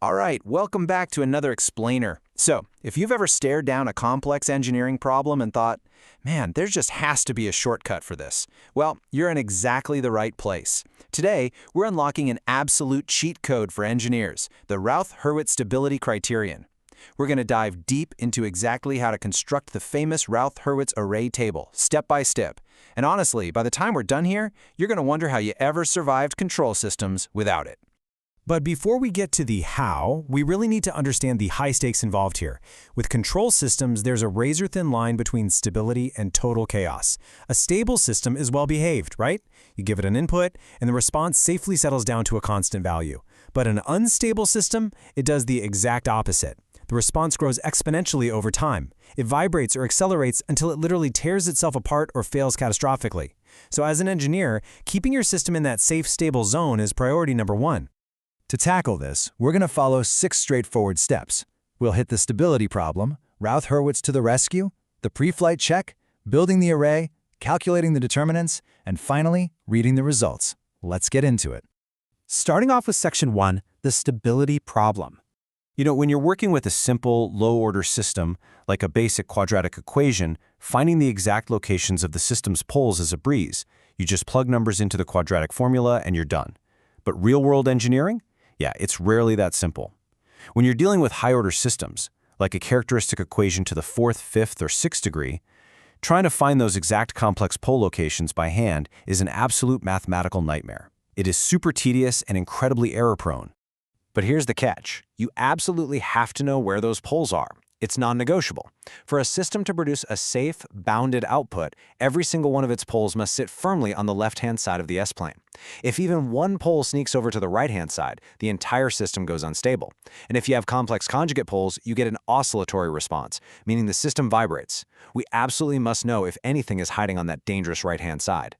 All right, welcome back to another explainer. So, if you've ever stared down a complex engineering problem and thought, man, there just has to be a shortcut for this, well, you're in exactly the right place. Today, we're unlocking an absolute cheat code for engineers, the Routh-Hurwitz stability criterion. We're going to dive deep into exactly how to construct the famous Routh-Hurwitz array table, step by step. And honestly, by the time we're done here, you're going to wonder how you ever survived control systems without it. But before we get to the how, we really need to understand the high stakes involved here. With control systems, there's a razor-thin line between stability and total chaos. A stable system is well-behaved, right? You give it an input, and the response safely settles down to a constant value. But an unstable system, it does the exact opposite. The response grows exponentially over time. It vibrates or accelerates until it literally tears itself apart or fails catastrophically. So as an engineer, keeping your system in that safe, stable zone is priority number one. To tackle this, we're going to follow 6 straightforward steps. We'll hit the stability problem, Routh-Hurwitz to the rescue, the pre-flight check, building the array, calculating the determinants, and finally, reading the results. Let's get into it. Starting off with Section 1, the stability problem. When you're working with a simple, low-order system, like a basic quadratic equation, finding the exact locations of the system's poles is a breeze. You just plug numbers into the quadratic formula and you're done. But real-world engineering? Yeah, it's rarely that simple. When you're dealing with high-order systems, like a characteristic equation to the 4th, 5th, or 6th degree, trying to find those exact complex pole locations by hand is an absolute mathematical nightmare. It is super tedious and incredibly error-prone. But here's the catch. You absolutely have to know where those poles are. It's non-negotiable. For a system to produce a safe, bounded output, every single one of its poles must sit firmly on the left-hand side of the S-plane. If even one pole sneaks over to the right-hand side, the entire system goes unstable. And if you have complex conjugate poles, you get an oscillatory response, meaning the system vibrates. We absolutely must know if anything is hiding on that dangerous right-hand side.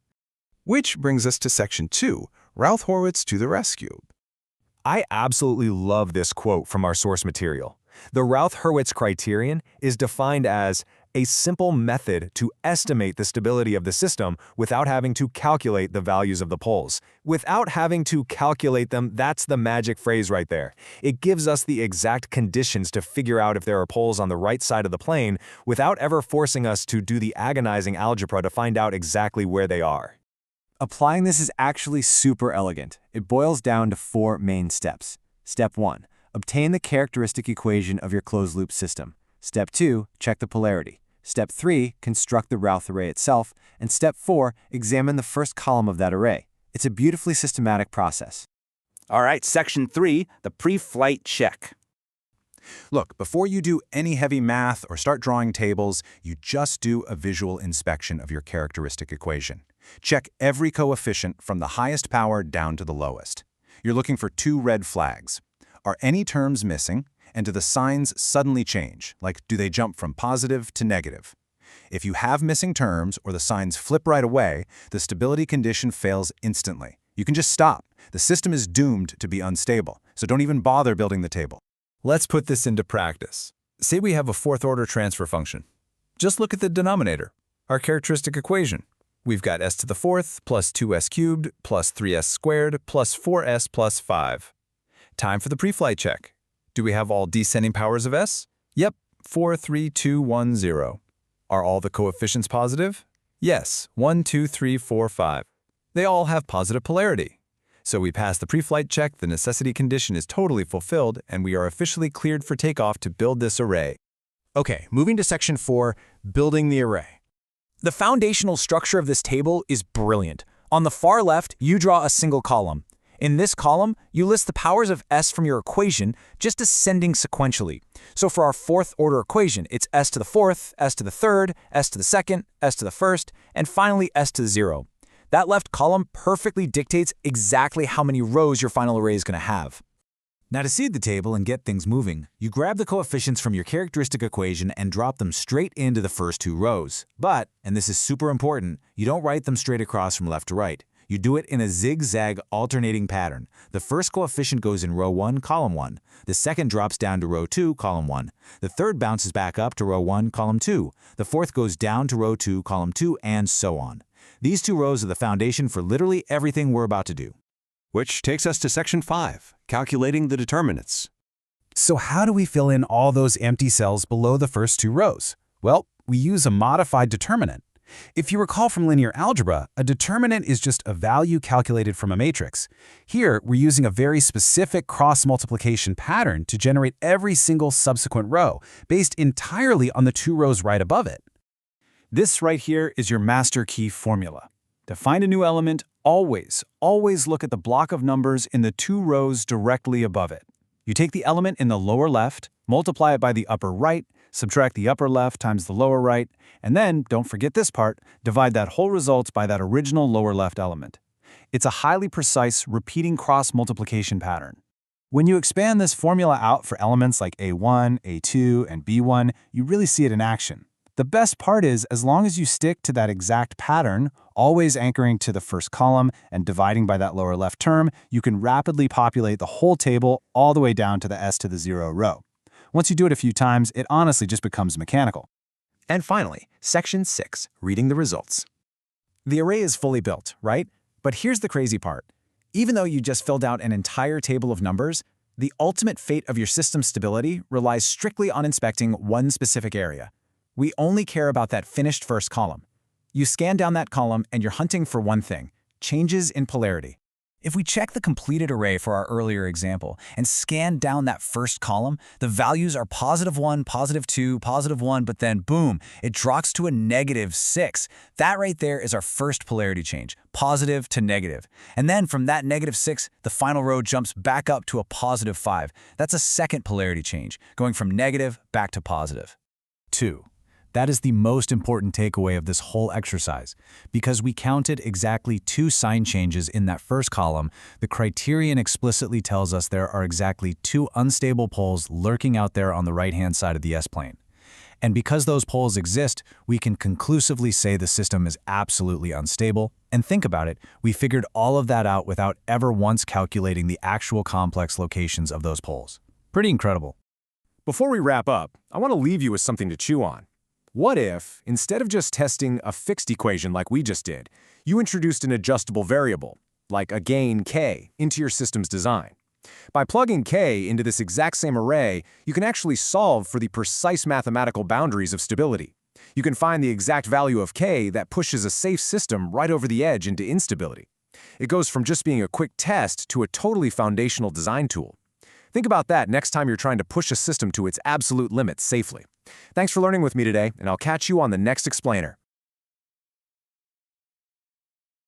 Which brings us to Section 2, Routh-Hurwitz to the rescue. I absolutely love this quote from our source material. The Routh-Hurwitz criterion is defined as a simple method to estimate the stability of the system without having to calculate the values of the poles. Without having to calculate them, that's the magic phrase right there. It gives us the exact conditions to figure out if there are poles on the right side of the plane without ever forcing us to do the agonizing algebra to find out exactly where they are. Applying this is actually super elegant. It boils down to 4 main steps. Step 1. Obtain the characteristic equation of your closed-loop system. Step 2. Check the polarity. Step 3. Construct the Routh array itself. And Step 4. Examine the first column of that array. It's a beautifully systematic process. All right, Section 3, the pre-flight check. Look, before you do any heavy math or start drawing tables, you just do a visual inspection of your characteristic equation. Check every coefficient from the highest power down to the lowest. You're looking for 2 red flags. Are any terms missing, and do the signs suddenly change, like do they jump from positive to negative? If you have missing terms or the signs flip right away, the stability condition fails instantly. You can just stop. The system is doomed to be unstable, so don't even bother building the table. Let's put this into practice. Say we have a 4th-order transfer function. Just look at the denominator, our characteristic equation. We've got s to the 4th plus 2s cubed plus 3s squared plus 4s plus 5. Time for the pre-flight check. Do we have all descending powers of s? Yep, 4, 3, 2, 1, 0. Are all the coefficients positive? Yes, 1, 2, 3, 4, 5. They all have positive polarity. So we pass the pre-flight check, the necessity condition is totally fulfilled, and we are officially cleared for takeoff to build this array. Okay, moving to Section 4, building the array. The foundational structure of this table is brilliant. On the far left, you draw a single column. In this column, you list the powers of s from your equation, just ascending sequentially. So for our 4th-order equation, it's s to the 4th, s to the 3rd, s to the 2nd, s to the 1st, and finally s to the 0. That left column perfectly dictates exactly how many rows your final array is going to have. Now to seed the table and get things moving, you grab the coefficients from your characteristic equation and drop them straight into the first 2 rows. But, and this is super important, you don't write them straight across from left to right. You do it in a zigzag alternating pattern. The first coefficient goes in row 1, column 1. The second drops down to row 2, column 1. The third bounces back up to row 1, column 2. The fourth goes down to row 2, column 2, and so on. These 2 rows are the foundation for literally everything we're about to do. Which takes us to Section 5, calculating the determinants. So how do we fill in all those empty cells below the first two rows? Well, we use a modified determinant. If you recall from linear algebra, a determinant is just a value calculated from a matrix. Here, we're using a very specific cross-multiplication pattern to generate every single subsequent row, based entirely on the two rows right above it. This right here is your master key formula. To find a new element, always look at the block of numbers in the two rows directly above it. You take the element in the lower left, multiply it by the upper right, subtract the upper left times the lower right, and then, don't forget this part, divide that whole result by that original lower left element. It's a highly precise, repeating cross-multiplication pattern. When you expand this formula out for elements like A1, A2, and B1, you really see it in action. The best part is, as long as you stick to that exact pattern, always anchoring to the first column and dividing by that lower left term, you can rapidly populate the whole table all the way down to the s to the 0 row. Once you do it a few times, it honestly just becomes mechanical. And finally, section 6, reading the results. The array is fully built, right? But here's the crazy part. Even though you just filled out an entire table of numbers, the ultimate fate of your system's stability relies strictly on inspecting one specific area. We only care about that finished first column. You scan down that column and you're hunting for one thing: changes in polarity. If we check the completed array for our earlier example and scan down that first column, the values are +1, +2, +1, but then boom, it drops to a -6. That right there is our first polarity change, positive to negative. And then from that -6, the final row jumps back up to a +5. That's a second polarity change, going from negative back to positive. 2. That is the most important takeaway of this whole exercise. Because we counted exactly 2 sign changes in that first column, the criterion explicitly tells us there are exactly 2 unstable poles lurking out there on the right-hand side of the S-plane. And because those poles exist, we can conclusively say the system is absolutely unstable. And think about it, we figured all of that out without ever once calculating the actual complex locations of those poles. Pretty incredible. Before we wrap up, I want to leave you with something to chew on. What if, instead of just testing a fixed equation like we just did, you introduced an adjustable variable, like a gain k, into your system's design? By plugging k into this exact same array, you can actually solve for the precise mathematical boundaries of stability. You can find the exact value of k that pushes a safe system right over the edge into instability. It goes from just being a quick test to a totally foundational design tool. Think about that next time you're trying to push a system to its absolute limits safely. Thanks for learning with me today, and I'll catch you on the next explainer.